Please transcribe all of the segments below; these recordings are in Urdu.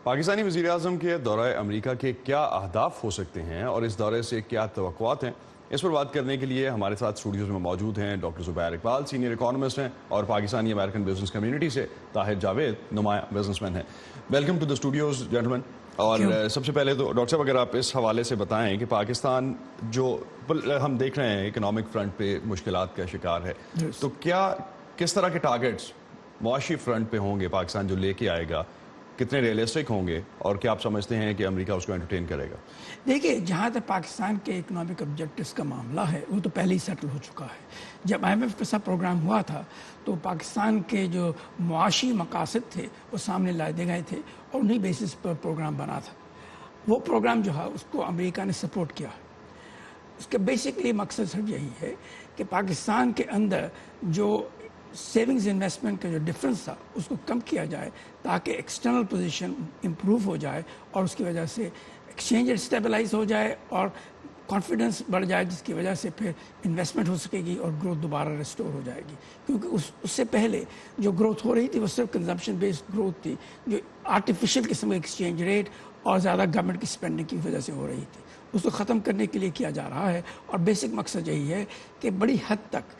پاکستانی وزیراعظم کے دورہ امریکہ کے کیا اہداف ہو سکتے ہیں اور اس دورے سے کیا توقعات ہیں، اس پر بات کرنے کے لیے ہمارے ساتھ اسٹوڈیوز میں موجود ہیں ڈاکٹر زبیر اقبال، سینئر اکانومسٹ ہیں، اور پاکستانی امریکن بزنس کمیونٹی سے طاہر جاوید، نمایاں بزنس مین ہیں۔ Welcome to the studios gentleman. اور سب سے پہلے تو ڈاکٹر صاحب اگر آپ اس حوالے سے بتائیں کہ پاکستان جو ہم دیکھ رہے ہیں اکنامک فرنٹ پہ مشکلات کا شکار ہے، تو کس طرح کے ٹارگٹس معاشی فرنٹ پہ ہوں گے پاکستان جو لے کے آئے گا، کتنے ریئلسٹک ہوں گے، اور کیا آپ سمجھتے ہیں کہ امریکہ اس کو انٹرٹین کرے گا؟ دیکھیے، جہاں تک پاکستان کے اکنامک آبجیکٹیوز کا معاملہ ہے وہ تو پہلے ہی سیٹل ہو چکا ہے۔ جب IMF کا پروگرام ہوا تھا تو پاکستان کے جو معاشی مقاصد تھے وہ سامنے لائے گئے تھے اور انہی بیسس پر پروگرام بنا تھا۔ وہ پروگرام جو ہے اس کو امریکہ نے سپورٹ کیا۔ اس کا بیسکلی مقصد صرف یہی ہے کہ پاکستان کے اندر جو سیونگز انویسٹمنٹ کا جو ڈفرنس تھا اس کو کم کیا جائے تاکہ ایکسٹرنل پوزیشن امپروو ہو جائے اور اس کی وجہ سے ایکسچینج ریٹ اسٹیبلائز ہو جائے اور کانفیڈنس بڑھ جائے، جس کی وجہ سے پھر انویسٹمنٹ ہو سکے گی اور گروتھ دوبارہ ریسٹور ہو جائے گی۔ کیونکہ اس سے پہلے جو گروتھ ہو رہی تھی وہ صرف کنزمپشن بیسڈ گروتھ تھی، جو آرٹیفیشل قسم کا ایکسچینج ریٹ اور زیادہ گورنمنٹ کی اسپینڈنگ کی وجہ سے ہو رہی تھی۔ اس کو ختم کرنے کے لیے کیا جا رہا ہے، اور بیسک مقصد یہی ہے کہ بڑی حد تک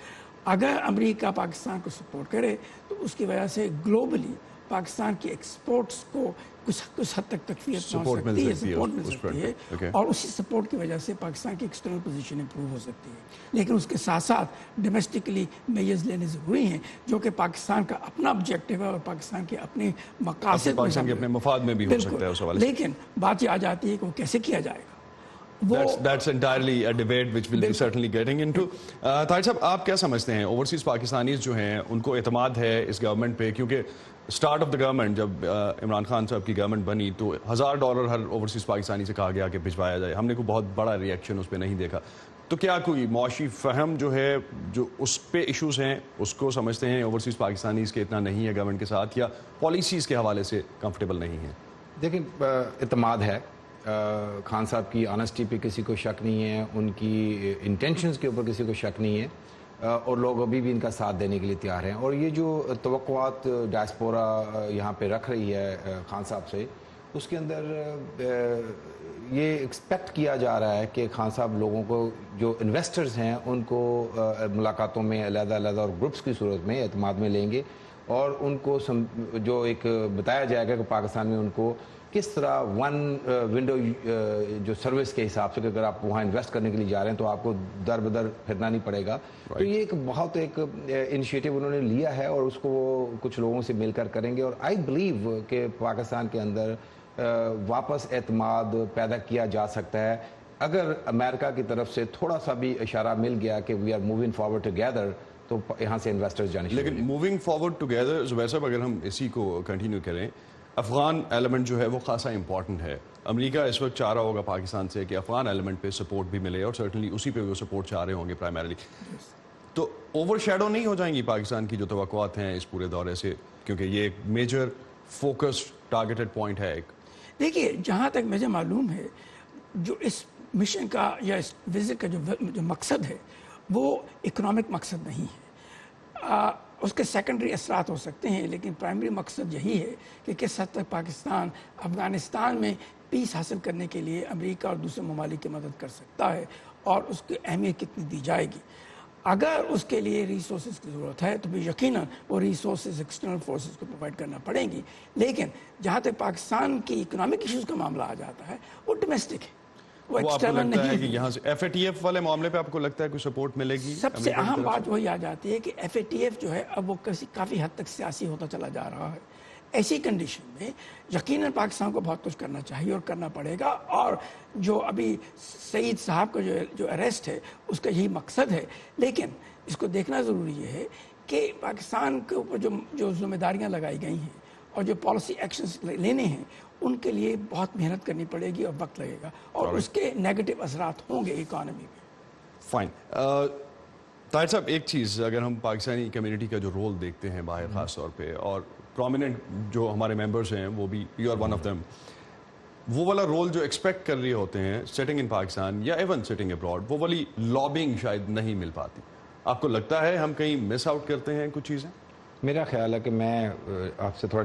اگر امریکہ پاکستان کو سپورٹ کرے تو اس کی وجہ سے گلوبلی پاکستان کی ایکسپورٹس کو کچھ حد تک تقویت پہنچ سکتی ہے، سپورٹ مل سکتی ہے، اور اسی سپورٹ کی وجہ سے پاکستان کی ایکسٹرنل پوزیشن امپروو ہو سکتی ہے۔ لیکن اس کے ساتھ ساتھ ڈومیسٹکلی میجرز لینے ضروری ہیں جو کہ پاکستان کا اپنا آبجیکٹیو ہے اور پاکستان کے اپنے مقاصد، پاکستان کے اپنے مفاد میں بھی ہو سکتا ہے اس حوالے سے۔ لیکن بات یہ آ جاتی ہے کہ وہ کیسے کیا جائے گا۔ That's entirely a debate which we'll be certainly getting into. Tahir صاحب، آپ کیا سمجھتے ہیں اوورسیز پاکستانیز جو ہیں ان کو اعتماد ہے اس گورنمنٹ پہ؟ کیونکہ اسٹارٹ آف دا گورنمنٹ جب عمران خان صاحب کی گورنمنٹ بنی تو $1000 ہر اوورسیز پاکستانی سے کہا گیا کہ بھجوایا جائے، ہم نے کوئی بہت بڑا ریئیکشن اس پہ نہیں دیکھا۔ تو کیا کوئی معاشی فہم جو ہے جو اس پہ ایشوز ہیں اس کو سمجھتے ہیں اوورسیز پاکستانیز کے اتنا نہیں ہے گورنمنٹ کے ساتھ، یا پالیسیز کے حوالے سے کمفرٹیبل نہیں ہیں؟ دیکھیں، اعتماد ہے۔ خان صاحب کی آنیسٹی پہ کسی کو شک نہیں ہے، ان کی انٹینشنز کے اوپر کسی کو شک نہیں ہے، اور لوگ ابھی بھی ان کا ساتھ دینے کے لیے تیار ہیں۔ اور یہ جو توقعات ڈائسپورا یہاں پہ رکھ رہی ہے خان صاحب سے، اس کے اندر یہ ایکسپیکٹ کیا جا رہا ہے کہ خان صاحب لوگوں کو، جو انویسٹرز ہیں، ان کو ملاقاتوں میں علیحدہ علیحدہ اور گروپس کی صورت میں اعتماد میں لیں گے، اور ان کو جو ایک بتایا جائے گا کہ پاکستان میں ان کو کس طرح ون ونڈو جو سروس کے حساب سے، کہ اگر آپ وہاں انویسٹ کرنے کے لیے جا رہے ہیں تو آپ کو در بدر پھرنا نہیں پڑے گا۔ تو یہ ایک بہت ایک انیشیٹو انہوں نے لیا ہے، اور اس کو وہ کچھ لوگوں سے مل کر کریں گے، اور آئی بلیو کہ پاکستان کے اندر واپس اعتماد پیدا کیا جا سکتا ہے اگر امریکہ کی طرف سے تھوڑا سا بھی اشارہ مل گیا کہ we are moving forward together, تو یہاں سے انویسٹرز جانے شروع۔ لیکن موونگ فارورڈ ٹوگیدر، زبیر صاحب، اگر ہم اسی کو کنٹینیو کریں، افغان ایلیمنٹ جو ہے وہ خاصا امپورٹنٹ ہے۔ امریکہ اس وقت چاہ رہا ہوگا پاکستان سے کہ افغان ایلیمنٹ پہ سپورٹ بھی ملے، اور سرٹنلی اسی پہ وہ سپورٹ چاہ رہے ہوں گے پرائمریلی۔ تو اوور شیڈو نہیں ہو جائیں گی پاکستان کی جو توقعات ہیں اس پورے دورے سے، کیونکہ یہ ایک میجر فوکس ٹارگیٹڈ پوائنٹ ہے ایک؟ دیکھیے، جہاں تک مجھے معلوم ہے، جو اس مشن کا یا اس وزٹ کا جو مقصد ہے وہ اکنامک مقصد نہیں ہے۔ اس کے سیکنڈری اثرات ہو سکتے ہیں، لیکن پرائمری مقصد یہی ہے کہ کس حد تک پاکستان افغانستان میں پیس حاصل کرنے کے لیے امریکہ اور دوسرے ممالک کی مدد کر سکتا ہے، اور اس کی اہمیت کتنی دی جائے گی۔ اگر اس کے لیے ریسورسز کی ضرورت ہے تو بھی یقیناً وہ ریسورسز ایکسٹرنل فورسز کو پرووائڈ کرنا پڑیں گی، لیکن جہاں تک پاکستان کی اکنامک ایشوز کا معاملہ آ جاتا ہے وہ ڈومیسٹک ہے، وہ ایکسٹرنل نہیں ہے۔ کہ یہاں سے FATF والے معاملے پہ آپ کو لگتا ہے کوئی سپورٹ ملے گی؟ سب سے اہم بات وہی آ جاتی ہے کہ FATF جو ہے اب وہ کافی حد تک سیاسی ہوتا چلا جا رہا ہے۔ ایسی کنڈیشن میں یقیناً پاکستان کو بہت کچھ کرنا چاہیے اور کرنا پڑے گا، اور جو ابھی سعید صاحب کا جو اریسٹ ہے اس کا یہی مقصد ہے۔ لیکن اس کو دیکھنا ضروری یہ ہے کہ پاکستان کے اوپر جو ذمہ داریاں لگائی گئی ہیں اور جو پالیسی ایکشنز لینے ہیں ان کے لیے بہت محنت کرنی پڑے گی اور وقت لگے گا، اور اس کے نیگیٹو اثرات ہوں گے اکانومی میں۔ فائن۔ طاہر صاحب، ایک چیز اگر ہم پاکستانی کمیونٹی کا جو رول دیکھتے ہیں باہر خاص طور پہ، اور پرومیننٹ جو ہمارے ممبرس ہیں وہ بھی، you are one of them, وہ والا رول جو ایکسپیکٹ کر رہے ہوتے ہیں سٹنگ ان پاکستان یا ایون سٹنگ ابراڈ، وہ والی لابنگ شاید نہیں مل پاتی۔ آپ کو لگتا ہے ہم کہیں مس آؤٹ کرتے ہیں کچھ چیزیں؟ میرا خیال ہے کہ میں آپ سے تھوڑا